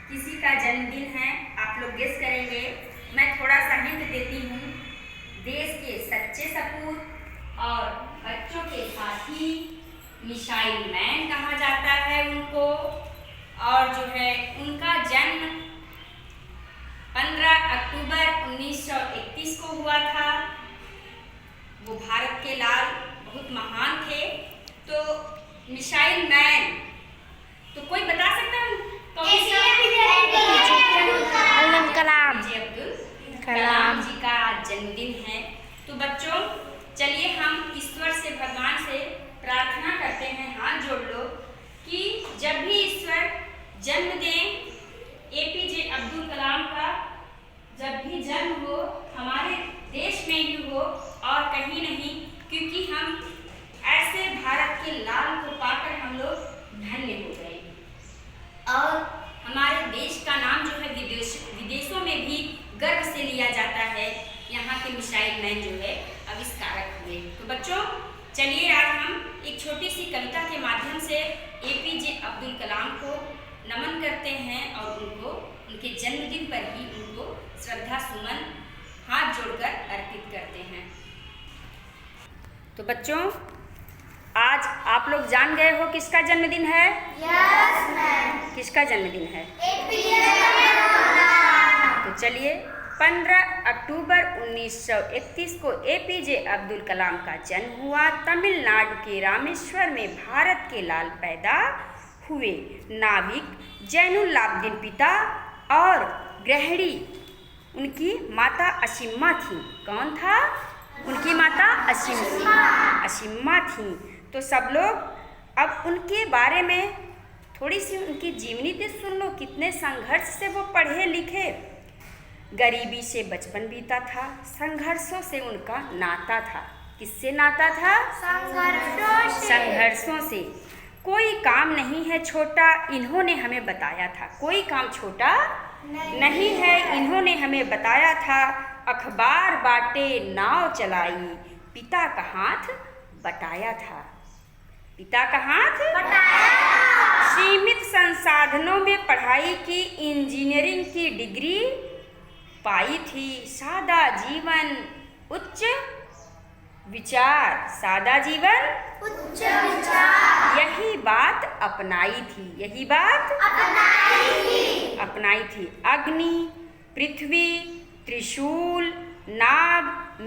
किसी का जन्मदिन है, आप लोग गेस करेंगे। मैं थोड़ा सा हिंट देती हूँ। देश के सच्चे सपूत और बच्चों के साथी मिसाइल मैन कहा जाता है उनको। और जो है उनका जन्म 15 अक्टूबर 1931 को हुआ था। वो भारत के लाल बहुत महान थे। तो मिसाइल मैन तो कोई बता सकता है? अब्दुल कलाम जी का जन्मदिन है। तो बच्चों चलिए हम ईश्वर से, भगवान से प्रार्थना करते हैं, हाथ जोड़ लो, कि जब भी ईश्वर जन्म दें एपीजे अब्दुल कलाम का, जब भी जन्म हो हमारे देश में ही हो और कहीं नहीं, क्योंकि हम ऐसे भारत के लाल को पाकर हम लोग धन्य हो गए। और हमारे देश का नाम जो है विदेशों में भी गर्व से लिया जाता है। यहाँ के मिसाइल मैन जो है आविष्कारक हुए। तो बच्चों चलिए आज हम एक छोटी सी कविता के माध्यम से एपीजे अब्दुल कलाम को नमन करते हैं और उनको उनके जन्मदिन पर ही उनको श्रद्धा सुमन हाथ जोड़कर अर्पित करते हैं। तो बच्चों आज आप लोग जान गए हो किसका जन्मदिन है? Yes ma'am. किसका जन्मदिन है? तो चलिए 15 अक्टूबर 1931 को एपीजे अब्दुल कलाम का जन्म हुआ। तमिलनाडु के रामेश्वर में भारत के लाल पैदा हुए। नाविक जैनुलाब्दीन पिता और गृहिणी उनकी माता असीमा थी। कौन था? उनकी माता असीमा थी। तो सब लोग अब उनके बारे में थोड़ी सी उनकी जीवनी तो सुन लो। कितने संघर्ष से वो पढ़े लिखे। गरीबी से बचपन बीता था, संघर्षों से उनका नाता था। किससे नाता था? संघर्षों से। कोई काम नहीं है छोटा, इन्होंने हमें बताया था। कोई काम छोटा नहीं है, इन्होंने हमें बताया था। अखबार बांटे, नाव चलाई, पिता का हाथ बटाया था। पिता का हाथ बटाया था। सीमित संसाधनों में पढ़ाई की, इंजीनियरिंग की डिग्री पाई थी। सादा जीवन उच्च विचार, सादा जीवन उच्च विचार, यही बात अपनाई थी। यही बात अपनाई थी। अग्नि, पृथ्वी, त्रिशूल, नाग,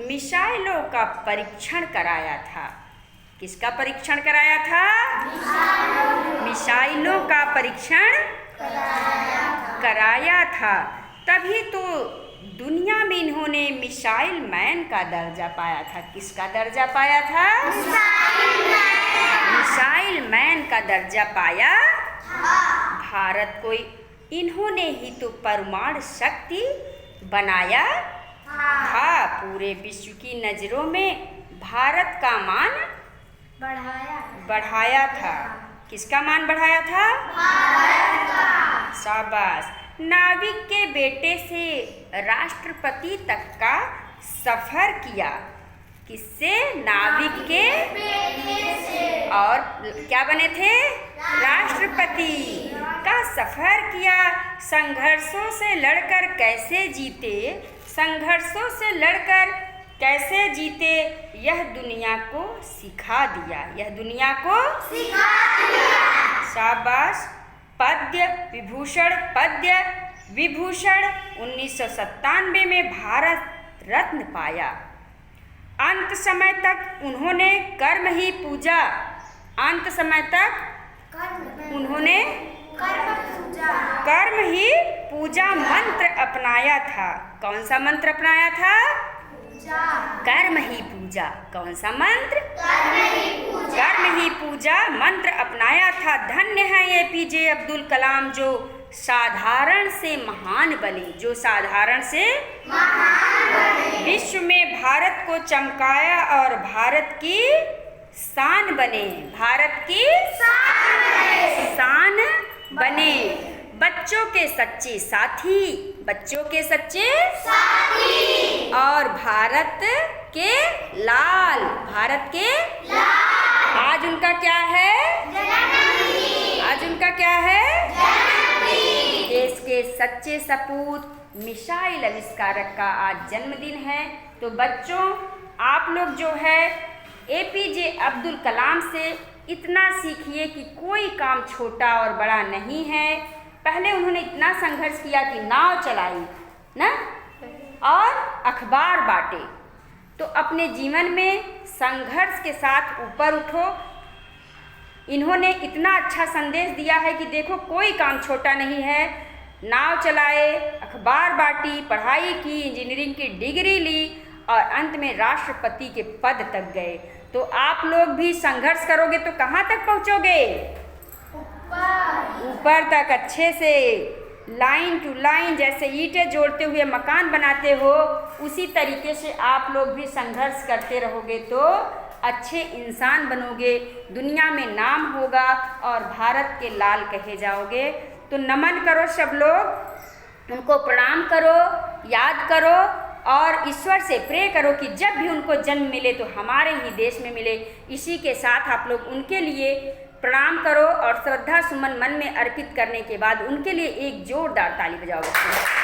मिसाइलों का परीक्षण कराया था। किसका परीक्षण कराया था? मिसाइलों का परीक्षण कराया था। तभी तो दुनिया में इन्होंने मिसाइल मैन का दर्जा पाया था। किसका दर्जा पाया था? मिसाइल मैन का दर्जा पाया। भारत को इन्होंने ही तो परमाणु शक्ति बनाया था। पूरे विश्व की नजरों में भारत का मान बढ़ाया था। किसका मान बढ़ाया था? भारत का। शाबाश। नाविक के बेटे से राष्ट्रपति तक का सफर किया। किससे? नाविक के बेटे से। और क्या बने थे? राष्ट्रपति का सफर किया। संघर्षों से लड़कर कैसे जीते, संघर्षों से लड़कर कैसे जीते, यह दुनिया को सिखा दिया। यह दुनिया को सिखा दिया। शाबाश। पद्य विभूषण 1997 में भारत रत्न पाया। अंत समय तक उन्होंने कर्म ही पूजा। अंत समय तक उन्होंने कर्म ही पूजा मंत्र अपनाया था। कौन सा मंत्र अपनाया था? कर्म ही पूजा। कौन सा मंत्र? कर्म ही पूजा मंत्र अपनाया था। धन्य है एपीजे अब्दुल कलाम जो साधारण से महान बने। जो साधारण से महान बने। विश्व में भारत को चमकाया और भारत की शान बने। भारत की शान बने। बच्चों के सच्चे साथी, बच्चों के सच्चे साथी और भारत के लाल, भारत के लाल। आज उनका क्या है? आज उनका क्या है? देश के सच्चे सपूत मिसाइल आविष्कारक का आज जन्मदिन है। तो बच्चों, आप लोग जो है एपीजे अब्दुल कलाम से इतना सीखिए कि कोई काम छोटा और बड़ा नहीं है। पहले उन्होंने इतना संघर्ष किया कि नाव चलाई ना, और अखबार बांटे। तो अपने जीवन में संघर्ष के साथ ऊपर उठो। इन्होंने इतना अच्छा संदेश दिया है कि देखो, कोई काम छोटा नहीं है। नाव चलाए, अखबार बांटी, पढ़ाई की, इंजीनियरिंग की डिग्री ली और अंत में राष्ट्रपति के पद तक गए। तो आप लोग भी संघर्ष करोगे तो कहाँ तक पहुँचोगे? ऊपर तक, अच्छे से लाइन टू लाइन, जैसे ईंटें जोड़ते हुए मकान बनाते हो, उसी तरीके से आप लोग भी संघर्ष करते रहोगे तो अच्छे इंसान बनोगे, दुनिया में नाम होगा और भारत के लाल कहे जाओगे। तो नमन करो सब लोग, उनको प्रणाम करो, याद करो और ईश्वर से प्रे करो कि जब भी उनको जन्म मिले तो हमारे ही देश में मिले। इसी के साथ आप लोग उनके लिए प्रणाम करो और श्रद्धा सुमन मन में अर्पित करने के बाद उनके लिए एक जोरदार ताली बजाओ बच्चों।